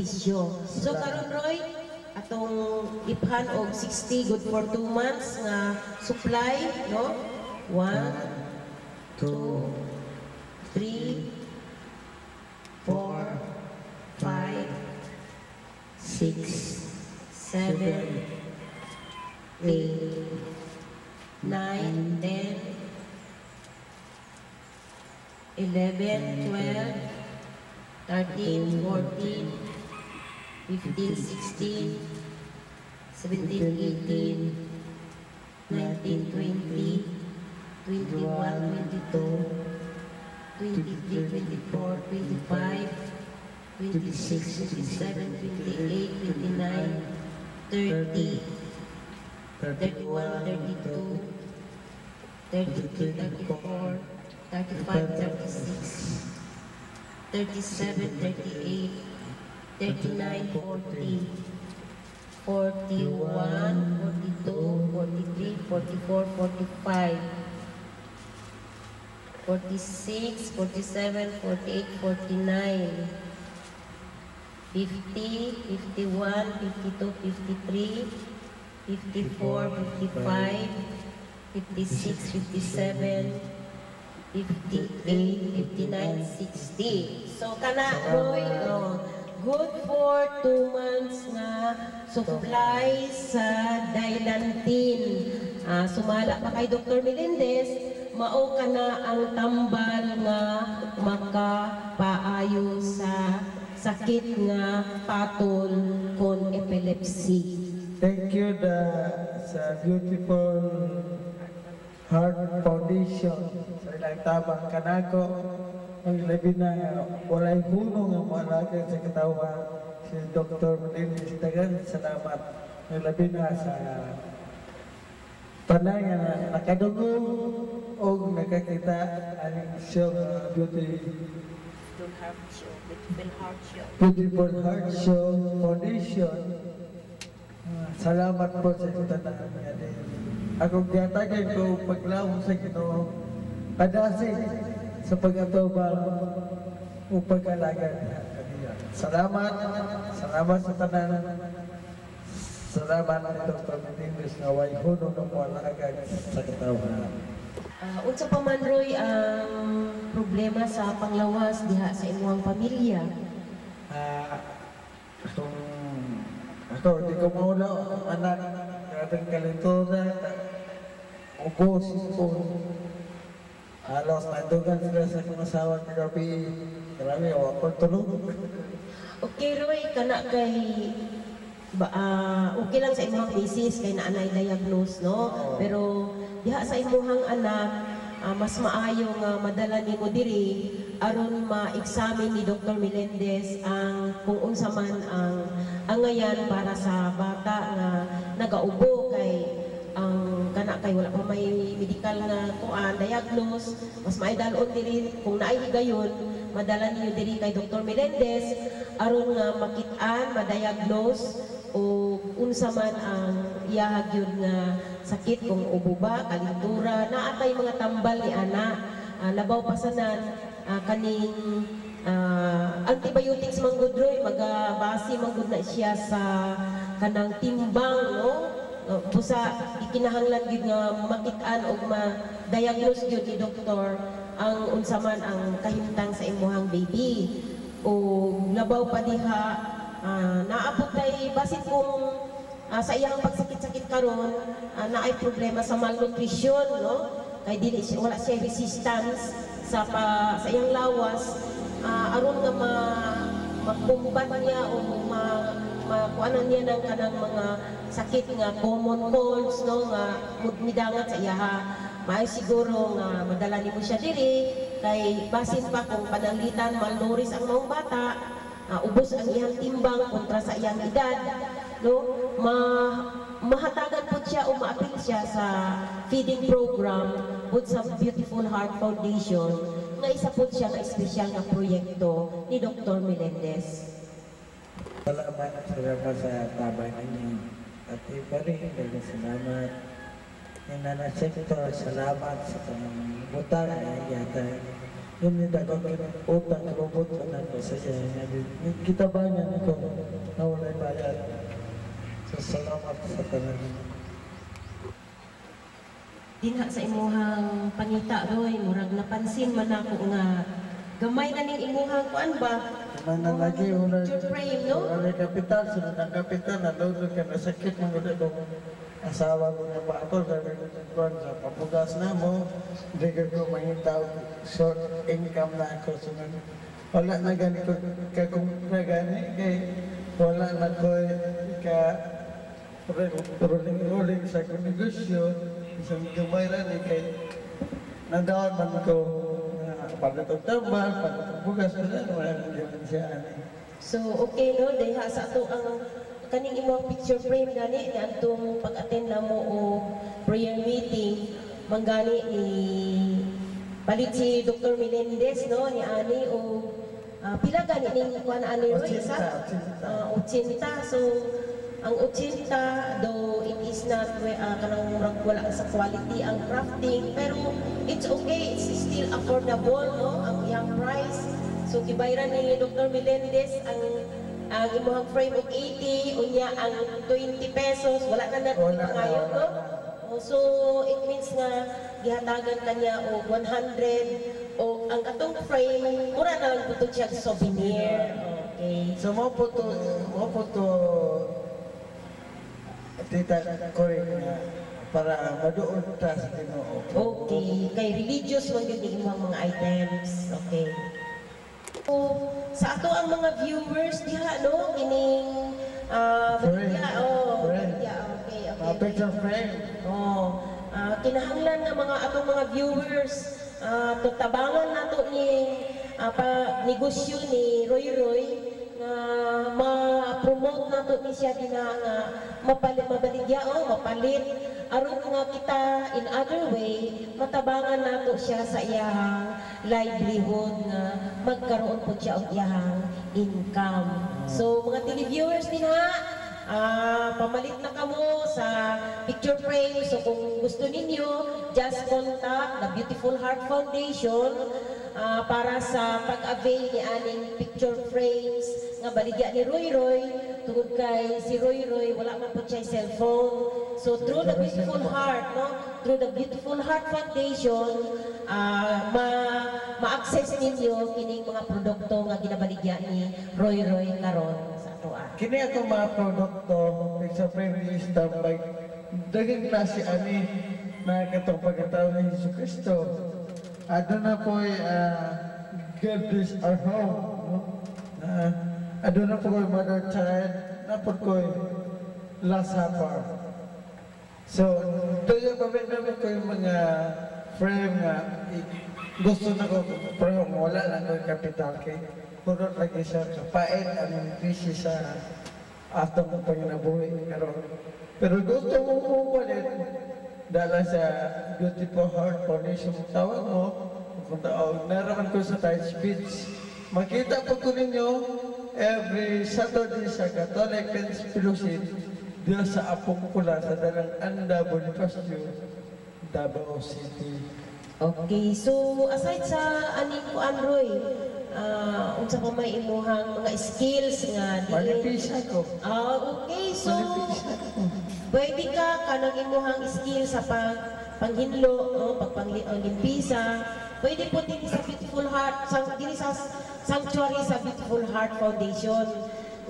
serbisyo. So karon Roy, atong iphan og 60 good for 2 months nga supply, no? 1 2 3 4 5 6 7 8 9 10 11 12 13, 14, 15, 16, 17, 18, 19, 20, 21, 22, 23, 24, 25, 26, 27, 28, 29, 30, 31, 32, 33, 34, 35, 36, 37, 38, 39, 40, 41, 42, 43, 44, 45, 46, 47, 48, 49, 50, 51, 52, 53, 54, 55, 56, 57, 58, 59, 60. So, kana, Roy, good for 2 months na supply sa Dilantin. Sumala pa kay Dr. Melendez, mao kana ang tambal nga makapaayo sa sakit nga patol kon epilepsy. Thank you sa beautiful Heart Foundation sa ilang tabang kanako ang labi na walay hunong ang malaga sa katawan si Dr. Melendez. Dagan salamat ang labi na sa tanan nga nakadungog o nakakita ang show Beautiful Heart Show Foundation. Salamat po sa tanan nga din. Akong tiyatagan ko paglawang sa Ginoo, padasin sa pag-atubang o pag-alagan kaniya. Salamat sa tanan. Salamat ni Dr. Melendez na way hunong ng palagan sa katawan. Unsa pa man Roy ang problema sa panglawas diha sa imong pamilya? Ako, di ko maulaw ang anak, grabe kalintura, ubos ko. Halos mandugan sila sa kong asawa ni Gabi. Grabe, ako tulog. Okay Roy, kana kay okay lang sa imong thesis kay naanay diagnose, no? Pero diha sa imong anak, mas maayo nga madala nimo diri aron ma-examine ni Dr. Melendez ang kung unsa man ang angayan para sa bata nga nagaubo kay ang kana kay wala pa may medical nga kuan diagnose, mas maidalon diri kung naay higayon madala niyo diri kay Dr. Melendez aron nga makit-an, ma-diagnose o unsa man ang iyahag yun nga sakit kung ubo ba, kalintura, naatay mga tambal ni ana, labaw pasanan kaning antibiotics manggudroy, magabase manggud na siya sa kanang timbang, no? Busa ikinahanglan gyud nga makit-an og ma-diagnose gyud ni doktor ang unsa man ang kahimtang sa imuhang baby. O labaw pa diha naabot tay basit kung sa iyang pagsakit-sakit karon naay problema sa malnutrition, no? Kay dili siya wala siya resistance sa iyang lawas aron nga makumbat niya o makuanan niya ng kanang mga sakit nga common colds, no, nga midangat sa iyaha. May siguro nga madala nimo siya diri kay basin pa kung pananglitan malnourished ang mga bata, ubos ang iyang timbang kontra sa iyang edad, no? Mahatagan po siya o ma-appeal siya sa feeding program with sa Beautiful Heart Foundation nga isa po siya nga espesyal nga proyekto ni Dr. Melendez. Salamat sa tabang ninyo. At iba rin, salamat. Yung Nana Sector, salamat sa kanyang butang na yata. Yun yung dagong utang, robot ko na ko sa iya. Kita ba niya ko na wala'y bayad. So, salamat sa kanyang. Dinha sa imuhang pangita Roy, murag napansin man ako nga gamay na ning imuhang kuan ba? Mana lagi una Picture frame, no? Wala kapital, sunod ang kapital, nalulog ka, nasakit mo ulit itong asawa ko na pa ako, sabi ko sa papugas na mo, hindi ko mahitaw, short income na ako, sunod. Wala na gani ko, kung na gani, kay wala na ko ka ruling sa kong negosyo, isang gumayran kay nandawag man ko pagkatong tambal, pagkatong bugas, wala naman siya. So okay no, diha sa ato ang kaning imong picture frame gani nga atong pag-attend namo o prayer meeting manggani ni palit si Dr. Melendez no ni ani o pila gani ning kuan ani Roy isa 80. So ang 80 though it is not kanang murag wala sa quality ang crafting pero it's okay, it's still affordable no ang iyang price. So gibayran ni Dr. Melendez ang imong frame of 80 unya ang 20 pesos wala na natin pangayo no. So it means nga gihatagan kanya og 100 o ang atong frame mura na lang putod siya souvenir. Okay. So mo po to tita Cory para maduol ta sa Ginoo. Okay, kay religious man gyud imong mga items. Okay. So, sa ato ang mga viewers diha no kining okay. Picture frame. Kinahanglan nga mga atong mga viewers tutabangan nato ni negosyo ni Roy nga ma-promote nato ni siya din nga mapalit aron nga kita in other way matabangan nato siya sa iyang livelihood nga magkaroon po siya og iyang income. So mga televiewers din ha, pamalit na kamo sa picture frame. So kung gusto ninyo, just contact the Beautiful Heart Foundation para sa pag-avail ni aning picture frames nga baligya ni Roy tungod kay si Roy wala man po siya cellphone. So through the Beautiful Heart through the Beautiful Heart Foundation ma-access ninyo kining mga produkto nga ginabaligya ni Roy karon sa atoa. Kini atong mga produkto picture frame ni standby daging klase ani na katong pagkatao ni Jesucristo. Adto na po God bless our home. Adto na po mother child, na po ko Last Supper. So, doon pa ko yung mga frame nga gusto na ko, pero wala lang ko yung capital kay puro lagi siya kapait ang busy sa atong panginabuhi karon. Pero gusto mo ulit dala sa Beautiful Heart Foundation tawag mo kung naraman ko sa Tides Beach. Makita po ko ninyo every Saturday sa Catholic Friends Fellowship diya sa Apungkula sa dalang Anda Bonifacio, Davao City. Okay, so aside sa aning ko Androy, unsa pa may imuhang mga skills nga Manipisa ko. Okay, so pwede ka kanang imuhang skill sa panghinlo, pagpanglimpisa. Pwede po din sa Beautiful Heart, din sa sanctuary sa Beautiful Heart Foundation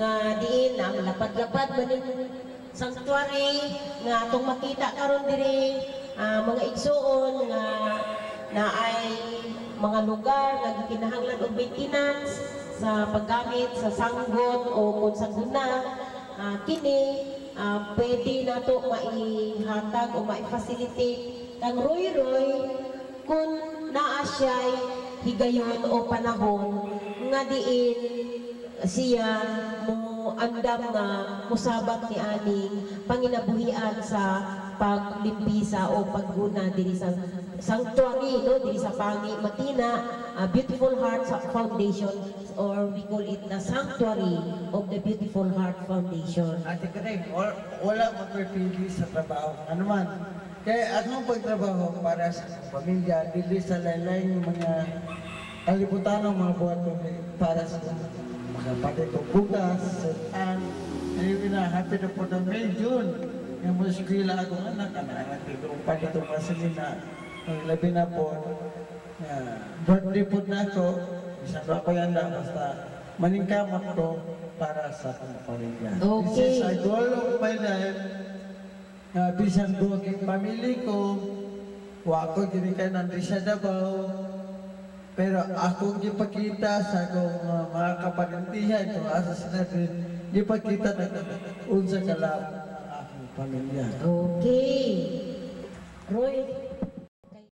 nga diin ang lapad-lapad man ning sanctuary nga atong makita karon diri mga igsoon nga naay mga lugar nga gikinahanglan og maintenance sa paggamit sa sanggot o kung sa guna kini pwede nato maihatag o mai-facilitate kang Roy kung naa siya'y higayon o panahon nga diin siya mo andam nga musabat ni aning panginabuhian sa paglimpisa o pagguna diri sa sanctuary diri sa Pangi Matina Beautiful Heart Foundation, or we call it the Sanctuary of the Beautiful Heart Foundation. Ate Karim, wala magpipili sa trabaho. Ano man, Kaya akong pagtrabaho para sa akong pamilya, dili sa lain-lain mga kalibutan ng mga buhat ko para sa mga pati ko bugas, saan, ayun na, happy na po na May, June. Yung mga eskwela akong anak dito pa dito masalina, ang labi na po, birthday po na ako, isang ako yan na, basta maningkamot ko para sa akong pamilya. Okay. This is a goal of my life. Bisan ko ang pamilya ko, wa ako ginikanan di sa Davao, pero ako gipakita sa akong mga kapanintihan ko asa sinabi, gipakita na unsa kalab ang akong pamilya. Okay. Roy,